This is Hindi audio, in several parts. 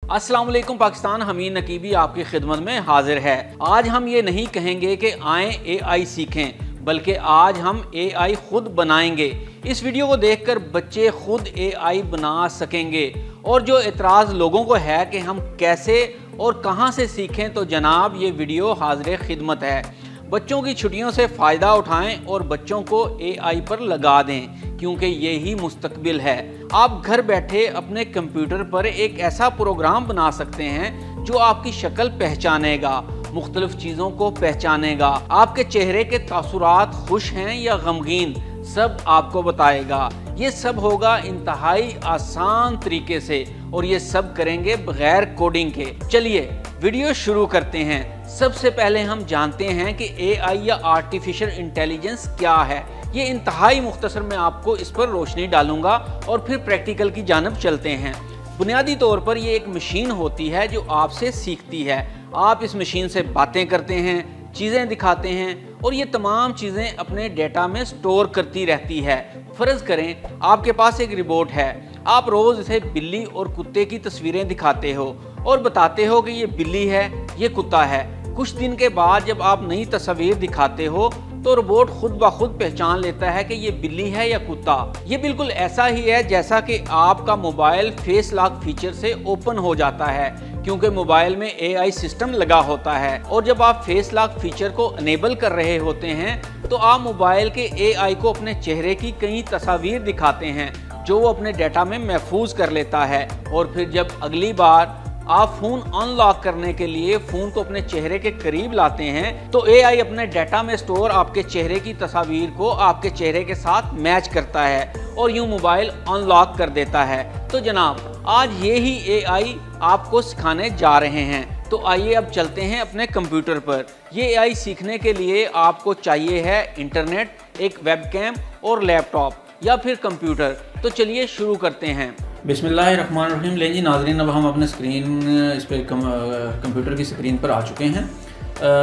अस्सलाम वालेकुम पाकिस्तान, हमीद नकीबी आपकी खिदमत में हाजिर है। आज हम ये नहीं कहेंगे कि आएँ AI सीखें, बल्कि आज हम AI खुद बनाएंगे। इस वीडियो को देखकर बच्चे खुद AI बना सकेंगे। और जो एतराज़ लोगों को है कि हम कैसे और कहां से सीखें, तो जनाब ये वीडियो हाजिर खिदमत है। बच्चों की छुट्टियों से फ़ायदा उठाएं और बच्चों को AI पर लगा दें, क्योंकि यही मुस्तकबिल है। आप घर बैठे अपने कंप्यूटर पर एक ऐसा प्रोग्राम बना सकते हैं जो आपकी शक्ल पहचानेगा, मुख्तलिफ चीज़ों को पहचानेगा, आपके चेहरे के तासुरात खुश हैं या गमगीन, सब आपको बताएगा। ये सब होगा इंतहाई आसान तरीके से, और ये सब करेंगे बगैर कोडिंग के। चलिए वीडियो शुरू करते हैं। सबसे पहले हम जानते हैं कि AI या आर्टिफिशियल इंटेलिजेंस क्या है। ये इंतहाई मुख्तसर में आपको इस पर रोशनी डालूंगा और फिर प्रैक्टिकल की जानब चलते हैं। बुनियादी तौर पर ये एक मशीन होती है जो आपसे सीखती है। आप इस मशीन से बातें करते हैं, चीज़ें दिखाते हैं और ये तमाम चीज़ें अपने डेटा में स्टोर करती रहती है। फ़र्ज़ करें आपके पास एक रिपोर्ट है, आप रोज़ इसे बिल्ली और कुत्ते की तस्वीरें दिखाते हो और बताते हो कि ये बिल्ली है, ये कुत्ता है। कुछ दिन के बाद जब आप नई तस्वीर दिखाते हो तो रोबोट खुद ब खुद पहचान लेता है कि ये बिल्ली है या कुत्ता। ये बिल्कुल ऐसा ही है जैसा कि आपका मोबाइल फेस लॉक फीचर से ओपन हो जाता है, क्योंकि मोबाइल में AI सिस्टम लगा होता है। और जब आप फेस लॉक फीचर को अनेबल कर रहे होते हैं तो आप मोबाइल के AI को अपने चेहरे की कई तस्वीर दिखाते हैं जो वो अपने डाटा में महफूज कर लेता है। और फिर जब अगली बार आप फ़ोन अनलॉक करने के लिए फ़ोन को अपने चेहरे के करीब लाते हैं तो AI अपने डाटा में स्टोर आपके चेहरे की तस्वीर को आपके चेहरे के साथ मैच करता है और यूं मोबाइल अनलॉक कर देता है। तो जनाब आज ये ही AI आपको सिखाने जा रहे हैं। तो आइए अब चलते हैं अपने कंप्यूटर पर। ये AI सीखने के लिए आपको चाहिए है इंटरनेट, एक वेबकैम और लैपटॉप या फिर कंप्यूटर। तो चलिए शुरू करते हैं। बिस्मिल्लाहिर्रहमानिर्रहीम। लें जी नाज़रीन, अब हम अपने स्क्रीन इस पर कंप्यूटर की स्क्रीन पर आ चुके हैं।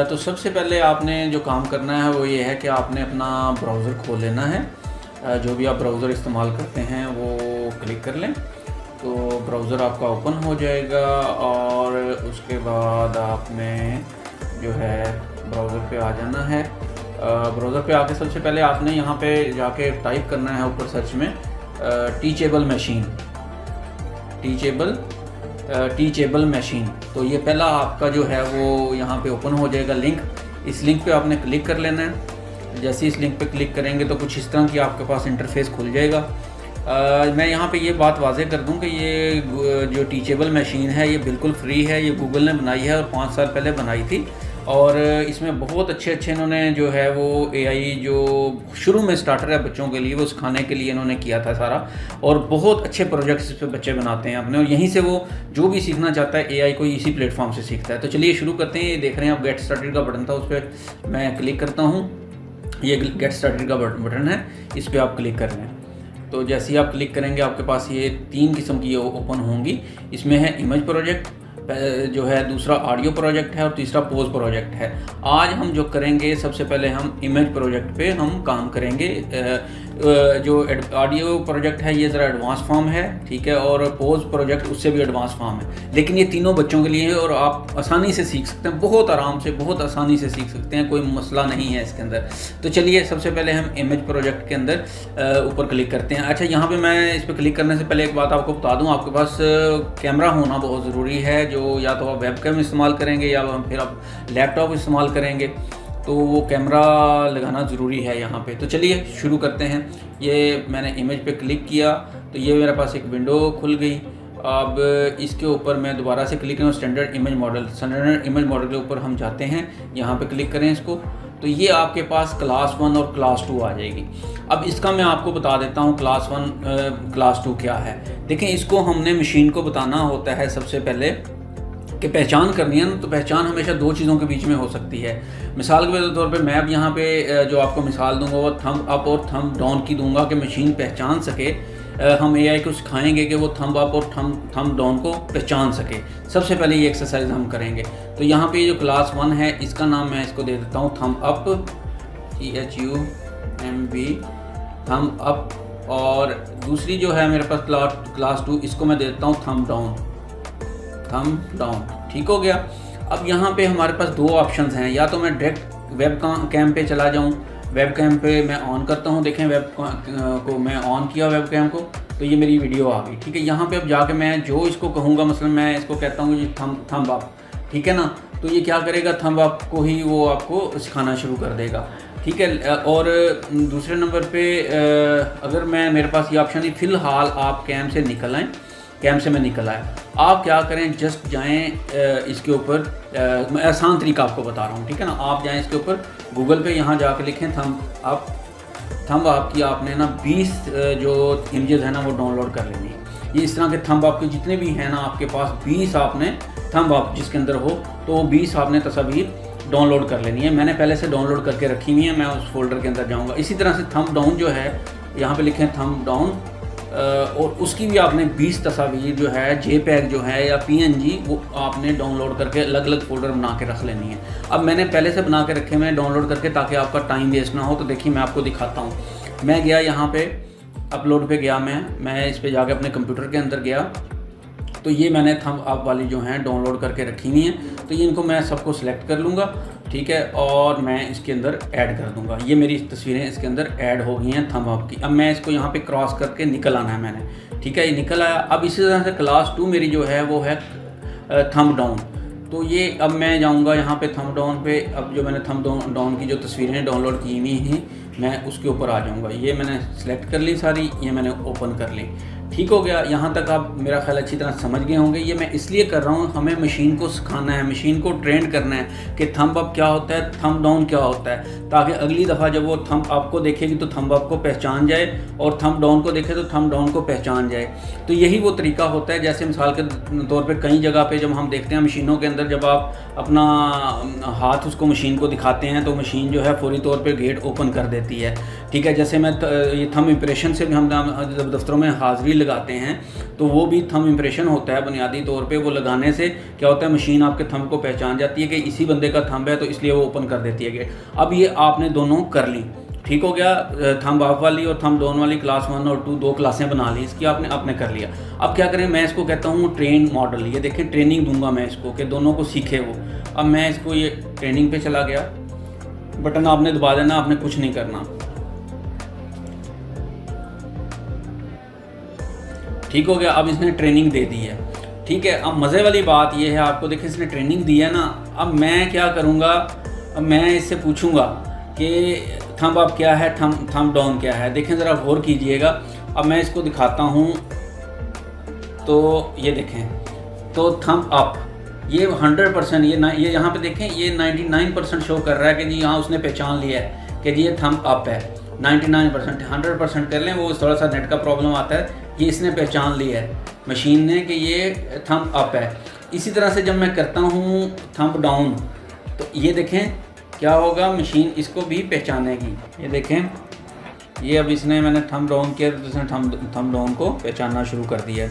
तो सबसे पहले आपने जो काम करना है वो ये है कि आपने अपना ब्राउज़र खोल लेना है। जो भी आप ब्राउज़र इस्तेमाल करते हैं वो क्लिक कर लें तो ब्राउज़र आपका ओपन हो जाएगा। और उसके बाद आपने जो है ब्राउज़र पे आ जाना है। ब्राउज़र पे आके सबसे पहले आपने यहाँ पे जाके टाइप करना है ऊपर सर्च में टीचेबल मशीन। तो ये पहला आपका जो है वो यहाँ पे ओपन हो जाएगा लिंक। इस लिंक पे आपने क्लिक कर लेना है। जैसे इस लिंक पे क्लिक करेंगे तो कुछ इस तरह की आपके पास इंटरफेस खुल जाएगा। मैं यहाँ पे ये बात वाज़ेह कर दूँ कि ये जो टीचेबल मशीन है ये बिल्कुल फ्री है। ये गूगल ने बनाई है और 5 साल पहले बनाई थी। और इसमें बहुत अच्छे इन्होंने जो है वो AI जो शुरू में स्टार्टर है बच्चों के लिए वो सिखाने के लिए इन्होंने किया था सारा। और बहुत अच्छे प्रोजेक्ट्स इस पर बच्चे बनाते हैं अपने, और यहीं से वो जो भी सीखना चाहता है AI को इसी प्लेटफॉर्म से सीखता है। तो चलिए शुरू करते हैं। ये देख रहे हैं आप गेट स्टार्टेड का बटन था, उस पर मैं क्लिक करता हूँ। ये गेट स्टार्टेड का बटन है, इस पर आप क्लिक कर लें। तो जैसे ही आप क्लिक करेंगे आपके पास ये 3 किस्म की ओपन होंगी। इसमें है इमेज प्रोजेक्ट जो है, दूसरा ऑडियो प्रोजेक्ट है और तीसरा पोज प्रोजेक्ट है। आज हम जो करेंगे सबसे पहले हम इमेज प्रोजेक्ट पे हम काम करेंगे। जो ऑडियो प्रोजेक्ट है ये ज़रा एडवांस फॉर्म है, ठीक है, और पोज प्रोजेक्ट उससे भी एडवांस फॉर्म है। लेकिन ये तीनों बच्चों के लिए है और आप आसानी से सीख सकते हैं, बहुत आराम से, बहुत आसानी से सीख सकते हैं, कोई मसला नहीं है इसके अंदर। तो चलिए सबसे पहले हम इमेज प्रोजेक्ट के अंदर ऊपर क्लिक करते हैं। अच्छा, यहाँ पर मैं इस पर क्लिक करने से पहले एक बात आपको बता दूँ, आपके पास कैमरा होना बहुत ज़रूरी है। जो या तो आप वेबकैम इस्तेमाल करेंगे या फिर आप लैपटॉप इस्तेमाल करेंगे, तो वो कैमरा लगाना ज़रूरी है यहाँ पे। तो चलिए शुरू करते हैं। ये मैंने इमेज पे क्लिक किया तो ये मेरे पास एक विंडो खुल गई। अब इसके ऊपर मैं दोबारा से क्लिक करूँ स्टैंडर्ड इमेज मॉडल के ऊपर हम जाते हैं। यहाँ पे क्लिक करें इसको, तो ये आपके पास क्लास 1 और क्लास 2 आ जाएगी। अब इसका मैं आपको बता देता हूँ क्लास 1 क्लास 2 क्या है। देखें, इसको हमने मशीन को बताना होता है सबसे पहले कि पहचान करनी है ना, तो पहचान हमेशा 2 चीज़ों के बीच में हो सकती है। मिसाल के तौर पे मैं अब यहाँ पे जो आपको मिसाल दूंगा वो थंब अप और थंब डाउन की दूंगा कि मशीन पहचान सके। हम AI को सिखाएंगे कि वो थंब अप और थंब डाउन को पहचान सके। सबसे पहले ये एक्सरसाइज हम करेंगे। तो यहाँ पे जो क्लास 1 है इसका नाम मैं इसको दे देता हूँ thumb up, THUMB, thumb up. और दूसरी जो है मेरे पास क्लास 2, इसको मैं दे देता हूँ थंब डाउन। थम डाउन, ठीक हो गया। अब यहाँ पे हमारे पास दो ऑप्शंस हैं, या तो मैं डायरेक्ट वेब कैम पे चला जाऊँ, वेब कैम पे मैं ऑन करता हूँ, देखें वेब को मैं ऑन किया वेब कैम को, तो ये मेरी वीडियो आ गई, ठीक है। यहाँ पे अब जाके मैं जो इसको कहूँगा, मसलन मैं इसको कहता हूँ जी थंब अप, ठीक है ना, तो ये क्या करेगा, थंब अप को ही वो आपको सिखाना शुरू कर देगा, ठीक है। और दूसरे नंबर पे अगर मेरे पास ये ऑप्शन है, फ़िलहाल आप कैम से निकल आएँ, कैम से मैं निकल आया, आप क्या करें, जस्ट जाएं इसके ऊपर, मैं आसान तरीका आपको बता रहा हूँ, ठीक है ना। आप जाएं इसके ऊपर गूगल पे, यहाँ जाके लिखें थंब अप की आपने ना 20 जो इमेजेस है ना वो डाउनलोड कर लेनी है। ये इस तरह के थंब अप के जितने भी हैं ना आपके पास, 20 आपने थंब अप जिसके अंदर हो, तो वो 20 आपने तस्वीर डाउनलोड कर लेनी है। मैंने पहले से डाउनलोड करके रखी हुई है, मैं उस फोल्डर के अंदर जाऊँगा। इसी तरह से थंब डाउन जो है, यहाँ पर लिखें थंब डाउन, और उसकी भी आपने 20 तस्वीर जो है, JPEG जो है या PNG, वो आपने डाउनलोड करके अलग अलग फोल्डर बना के रख लेनी है। अब मैंने पहले से बना के रखे हैं डाउनलोड करके, ताकि आपका टाइम वेस्ट ना हो। तो देखिए मैं आपको दिखाता हूँ, मैं गया यहाँ पे अपलोड पे गया, मैं इस पे जाके अपने कंप्यूटर के अंदर गया, तो ये मैंने थंब अप वाली जो हैं डाउनलोड करके रखी हुई हैं, तो ये इनको मैं सबको सिलेक्ट कर लूँगा, ठीक है, और मैं इसके अंदर ऐड कर दूंगा। ये मेरी तस्वीरें इसके अंदर ऐड हो गई हैं थंब अप की। अब मैं इसको यहाँ पे क्रॉस करके निकल आना है मैंने, ठीक है, ये निकल आया। अब इसी तरह से क्लास 2 मेरी जो है वो है थंब डाउन, तो ये अब मैं जाऊँगा यहाँ पे थंब डाउन पे। अब जो मैंने थंब डाउन की जो तस्वीरें डाउनलोड की हुई हैं, मैं उसके ऊपर आ जाऊँगा। ये मैंने सेलेक्ट कर ली सारी, ये मैंने ओपन कर ली, ठीक हो गया। यहाँ तक आप मेरा ख्याल अच्छी तरह समझ गए होंगे। ये मैं इसलिए कर रहा हूँ, हमें मशीन को सिखाना है, मशीन को ट्रेन करना है कि थंब अप क्या होता है, थंब डाउन क्या होता है, ताकि अगली दफ़ा जब वो थंब अप को देखेगी तो थंब अप को पहचान जाए, और थंब डाउन को देखे तो थंब डाउन को पहचान जाए। तो यही वो तरीका होता है। जैसे मिसाल के तौर पर कई जगह पर जब हम देखते हैं मशीनों के अंदर, जब आप अपना हाथ उसको मशीन को दिखाते हैं तो मशीन जो है फौरी तौर पर गेट ओपन कर देती है, ठीक है। जैसे मैं ये थंब इम्प्रेशन से भी हम जब दफ्तरों में हाज़िरी लगाते हैं तो वो भी थंब इम्प्रेशन होता है। बुनियादी तौर पे वो लगाने से क्या होता है, मशीन आपके थंब को पहचान जाती है कि इसी बंदे का थंब है, तो इसलिए वो ओपन कर देती है गेट। अब ये आपने दोनों कर ली, ठीक हो गया। थंब अप वाली और थंब डाउन वाली क्लास 1 और 2 दो क्लासें बना ली इसकी आपने कर लिया। अब क्या करें, मैं इसको कहता हूँ ट्रेन मॉडल। ये देखें ट्रेनिंग दूंगा मैं इसको कि दोनों को सीखे वो। अब मैं इसको ये ट्रेनिंग पे चला गया, बटन आपने दबा देना, आपने कुछ नहीं करना, ठीक हो गया। अब इसने ट्रेनिंग दे दी है, ठीक है। अब मज़े वाली बात ये है, आपको देखिए इसने ट्रेनिंग दी है ना। अब मैं क्या करूँगा, अब मैं इससे पूछूंगा कि थंब अप क्या है, थंब डाउन क्या है। देखें ज़रा गौर कीजिएगा। अब मैं इसको दिखाता हूँ, तो ये देखें, तो थंब अप ये 100%, ये यहाँ पे देखें, ये 99% शो कर रहा है कि जी यहाँ उसने पहचान लिया है कि जी ये थंब अप है। 99%, 100% कर लें, वो थोड़ा सा नेट का प्रॉब्लम आता है। ये इसने पहचान लिया है मशीन ने कि ये थंब अप है। इसी तरह से जब मैं करता हूँ थंब डाउन, तो ये देखें क्या होगा, मशीन इसको भी पहचानेगी। ये देखें, ये अब मैंने थंब डाउन किया तो इसने थंब डाउन को पहचानना शुरू कर दिया,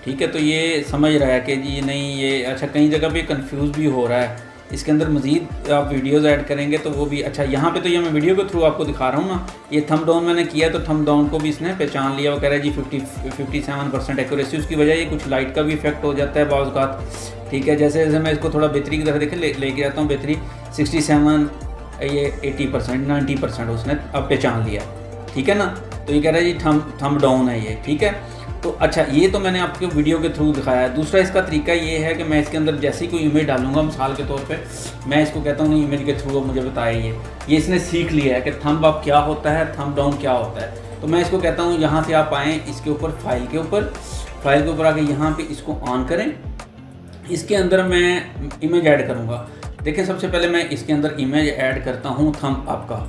ठीक है। तो ये समझ रहा है कि जी नहीं ये अच्छा। कई जगह पे कंफ्यूज भी हो रहा है। इसके अंदर मज़ीद आप वीडियोस ऐड करेंगे तो वो भी अच्छा। यहाँ पे तो ये मैं वीडियो के थ्रू आपको दिखा रहा हूँ ना। ये थंब डाउन मैंने किया तो थंब डाउन को भी इसने पहचान लिया। वो कह रहा है जी 57% एक्यूरेसी। उसकी वजह ये कुछ लाइट का भी इफेक्ट हो जाता है बाज़ औक़ात, ठीक है। जैसे जैसे मैं इसको थोड़ा बेहतरी की तरफ देखें लेके आता हूँ, बेहतरी 67, ये 80%, 90% उसने अब पहचान लिया, ठीक है ना। तो ये कह रहा है जी थंब डाउन है ये, ठीक है। तो अच्छा, ये तो मैंने आपको वीडियो के थ्रू दिखाया है। दूसरा इसका तरीका ये है कि मैं इसके अंदर जैसे ही कोई इमेज डालूंगा, मिसाल के तौर पे मैं इसको कहता हूँ नहीं इमेज के थ्रू मुझे बताया ये इसने सीख लिया है कि थंब अप क्या होता है, थंब डाउन क्या होता है। तो मैं इसको कहता हूँ यहाँ से आप आएँ, इसके ऊपर फाइल के ऊपर आके यहाँ पे इसको ऑन करें। इसके अंदर मैं इमेज ऐड करूँगा। देखें, सबसे पहले मैं इसके अंदर इमेज ऐड करता हूँ थंब अप का,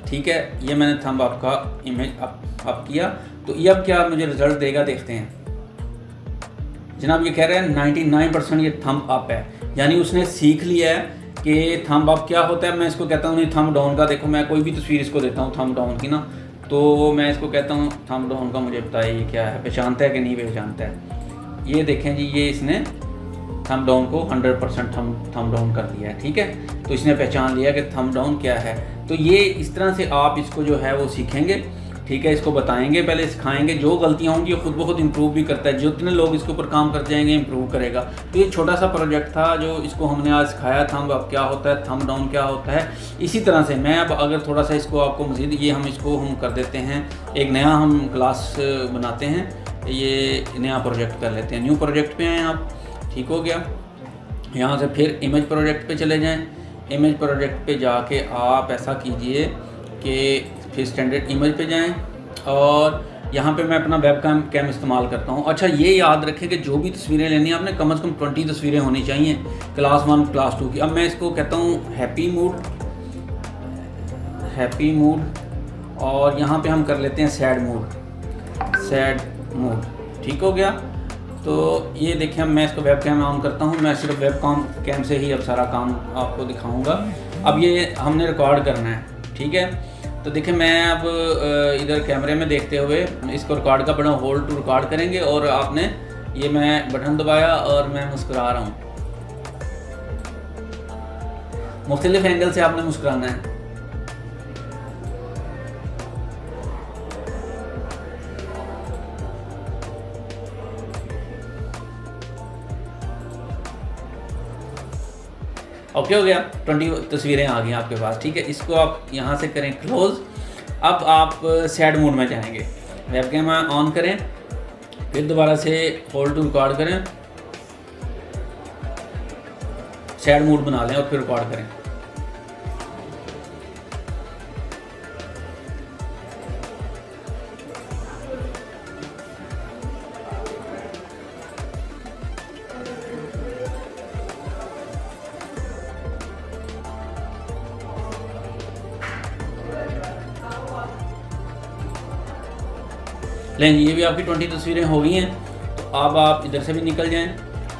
ठीक है। ये मैंने थंब अप का इमेज अप किया, तो ये अब क्या मुझे रिजल्ट देगा, देखते हैं जनाब। ये कह रहे हैं 99% ये थंब अप है, यानी उसने सीख लिया है कि थंब अप क्या होता है। मैं इसको कहता हूँ नहीं थंब डाउन का। देखो मैं कोई भी तस्वीर इसको देता हूँ थंब डाउन की ना, तो मैं इसको कहता हूँ थंब डाउन का, मुझे बताइए ये क्या है, पहचानता है कि नहीं पहचानता है। ये देखें जी, ये इसने थंब डाउन को 100% थंब डाउन कर दिया है, ठीक है। तो इसने पहचान लिया कि थंब डाउन क्या है। तो ये इस तरह से आप इसको जो है वो सीखेंगे, ठीक है, इसको बताएंगे, पहले सिखाएंगे, जो गलतियाँ होंगी खुद ब खुद इम्प्रूव भी करता है, जितने लोग इसके ऊपर काम करते जाएंगे इम्प्रूव करेगा। तो ये छोटा सा प्रोजेक्ट था जो इसको हमने आज सिखाया। थंब अप क्या होता है, थंब डाउन क्या होता है। इसी तरह से मैं अब अगर थोड़ा सा इसको आपको मज़ीद ये हम कर देते हैं, एक नया हम क्लास बनाते हैं, ये नया प्रोजेक्ट कर लेते हैं। न्यू प्रोजेक्ट पे आएँ आप, ठीक हो गया। यहाँ से फिर इमेज प्रोजेक्ट पे चले जाएं। इमेज प्रोजेक्ट पे जाके आप ऐसा कीजिए कि फिर स्टैंडर्ड इमेज पे जाएं और यहाँ पे मैं अपना वेब कैम इस्तेमाल करता हूँ। अच्छा, ये याद रखें कि जो भी तस्वीरें लेनी है आपने कम से कम 20 तस्वीरें होनी चाहिए, क्लास 1 क्लास 2 की। अब मैं इसको कहता हूँ हैप्पी मूड और यहाँ पे हम कर लेते हैं सैड मूड, ठीक हो गया। तो ये देखिए मैं इसको वेब कैम ऑन करता हूँ, मैं सिर्फ वेब कैम से ही अब सारा काम आपको दिखाऊंगा। अब ये हमने रिकॉर्ड करना है, ठीक है। तो देखिए मैं अब इधर कैमरे में देखते हुए इसको रिकॉर्ड का बटन होल्ड टू रिकॉर्ड करेंगे और आपने ये मैं बटन दबाया और मैं मुस्कुरा रहा हूँ। मुख्तलिफ एंगल से आपने मुस्कुराना है। ओके हो गया, 20 तस्वीरें आ गई आपके पास, ठीक है। इसको आप यहाँ से करें क्लोज। अब आप सैड मोड में जाएंगे, वेब कैम ऑन करें, फिर दोबारा से होल्ड टू रिकॉर्ड करें, सैड मोड बना लें और फिर रिकॉर्ड करें। लेकिन ये भी आपकी 20 तस्वीरें हो गई हैं। तो अब आप इधर से भी निकल जाएं।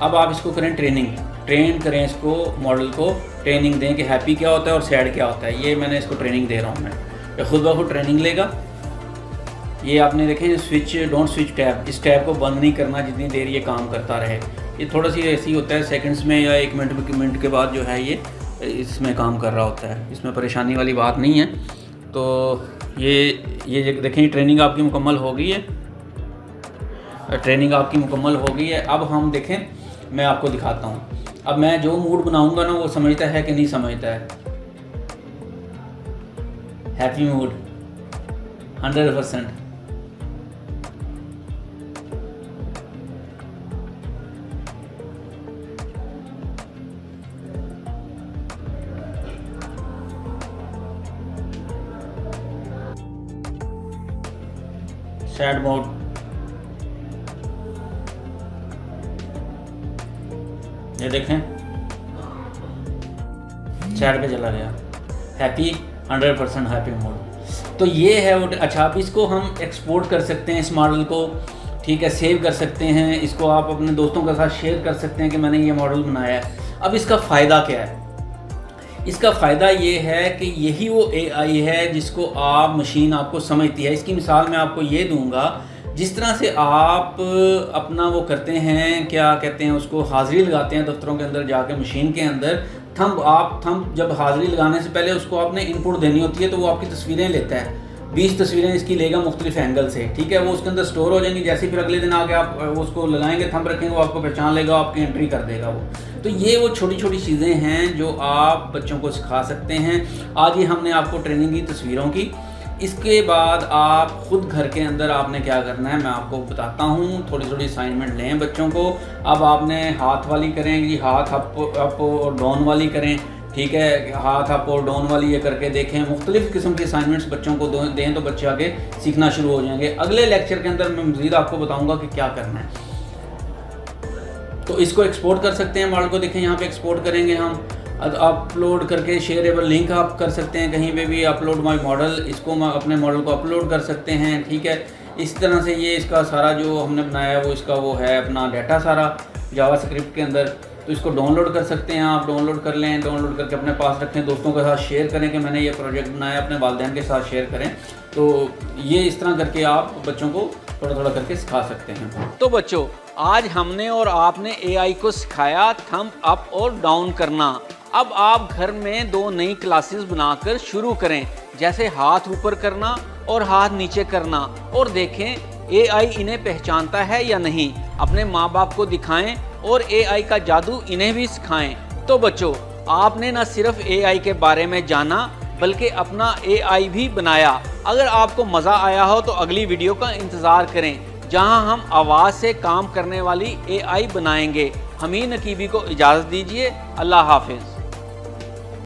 अब आप इसको करें ट्रेन करें, इसको मॉडल को ट्रेनिंग दें कि हैप्पी क्या होता है और सैड क्या होता है। ये मैंने इसको ट्रेनिंग दे रहा हूँ मैं, ये खुद ब खुद ट्रेनिंग लेगा। ये आपने देखें डोंट स्विच टैब, इस टैब को बंद नहीं करना जितनी देर ये काम करता रहे। ये थोड़ा सी ऐसी होता है, सेकंड्स में या 1 मिनट के बाद जो है ये इसमें काम कर रहा होता है, इसमें परेशानी वाली बात नहीं है। तो ये देखें ट्रेनिंग आपकी मुकम्मल हो गई है, अब हम देखें, मैं आपको दिखाता हूँ। अब मैं जो मूड बनाऊंगा ना वो समझता है कि नहीं समझता है। Happy mood 100%। सैड मोड, ये देखें सैड पे चला गया। Happy 100% happy mode. तो ये है वो। अच्छा, अब इसको हम एक्सपोर्ट कर सकते हैं इस मॉडल को, ठीक है, सेव कर सकते हैं इसको, आप अपने दोस्तों के साथ शेयर कर सकते हैं कि मैंने ये मॉडल बनाया है। अब इसका फ़ायदा क्या है? इसका फ़ायदा ये है कि यही वो AI है जिसको आप मशीन आपको समझती है। इसकी मिसाल मैं आपको ये दूंगा, जिस तरह से आप अपना वो करते हैं, क्या कहते हैं उसको, हाज़िरी लगाते हैं दफ्तरों के अंदर जाके मशीन के अंदर। थंब जब हाज़िरी लगाने से पहले उसको आपने इनपुट देनी होती है, तो वो आपकी तस्वीरें लेता है। 20 तस्वीरें इसकी लेगा मुख्तलिफ एंगल से, ठीक है। वो उसके अंदर स्टोर हो जाएंगी। जैसे फिर अगले दिन आके आप उसको लगाएंगे, थंब रखेंगे, वो आपको पहचान लेगा, आपकी एंट्री कर देगा वो। तो ये वो छोटी छोटी चीज़ें हैं जो आप बच्चों को सिखा सकते हैं। आज ये हमने आपको ट्रेनिंग की तस्वीरों की। इसके बाद आप ख़ुद घर के अंदर आपने क्या करना है मैं आपको बताता हूँ। थोड़ी थोड़ी असाइनमेंट लें बच्चों को। अब आपने हाथ वाली करेंगी, हाथ अप और डाउन वाली करें, ठीक है, हाथ अप और डाउन वाली ये करके देखें। मुख्तलिफ़ किस्म के असाइनमेंट्स बच्चों को दें तो बच्चे आगे सीखना शुरू हो जाएंगे। अगले लेक्चर के अंदर मैं मज़ीद आपको बताऊँगा कि क्या करना है। तो इसको एक्सपोर्ट कर सकते हैं मॉडल को, देखें यहाँ पे एक्सपोर्ट करेंगे हम, अपलोड करके शेयरेबल लिंक आप कर सकते हैं कहीं पे भी, अपलोड माय मॉडल, इसको अपने मॉडल को अपलोड कर सकते हैं, ठीक है। इस तरह से ये इसका सारा जो हमने बनाया है वो इसका वो है अपना डाटा सारा जावास्क्रिप्ट के अंदर। तो इसको डाउनलोड कर सकते हैं आप, डाउनलोड कर लें, डाउनलोड करके अपने पास रखें, दोस्तों के साथ शेयर करें कि मैंने ये प्रोजेक्ट बनाया, अपने वालिदैन के साथ शेयर करें। तो ये इस तरह करके आप बच्चों को थोड़ा थोड़ा करके सिखा सकते हैं। तो बच्चों, आज हमने और आपने एआई को सिखाया थंब अप और डाउन करना। अब आप घर में 2 नई क्लासेस बनाकर शुरू करें, जैसे हाथ ऊपर करना और हाथ नीचे करना, और देखें एआई इन्हें पहचानता है या नहीं। अपने माँ बाप को दिखाएं और एआई का जादू इन्हें भी सिखाएं। तो बच्चों, आपने न सिर्फ एआई के बारे में जाना बल्कि अपना एआई भी बनाया। अगर आपको मज़ा आया हो तो अगली वीडियो का इंतज़ार करें, जहां हम आवाज़ से काम करने वाली एआई बनाएंगे। हमीद नकीबी को इजाज़त दीजिए। अल्लाह हाफिज़।